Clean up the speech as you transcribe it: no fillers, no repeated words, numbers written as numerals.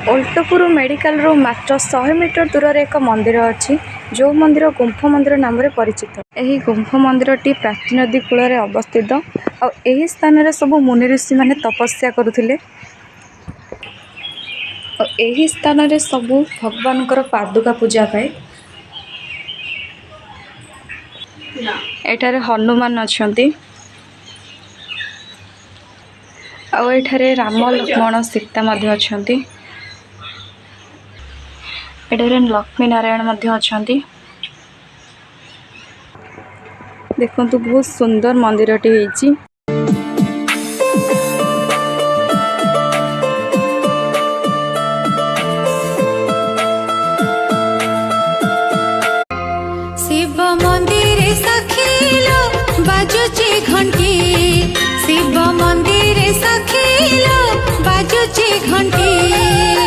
ओल्टपुर medical रू मात्र 100 metre दूर रे एक मंदिर अच्छी जो मंदिर गुंफ मंदिर नाम रे परिचित। यही गुंफ मंदिर टी प्राची नदी कूल रे अवस्थित और यही स्थान रे सब मुनि ऋषि माने तपस्या करुथिले और यही स्थान रे सब भगवान पादुका पूजा पाए। एठारे हनुमान अछंती और एठारे राम लक्ष्मण सीता मध्य अछंती। एठारे लक्ष्मी नारायण मध्य अछंती। देखंतु बहुत सुंदर मंदिरटी ହେଇଛି। शिव मंदिर सखीलो बाजुची घंटी, शिव मंदिर सखीलो बाजुची घंटी।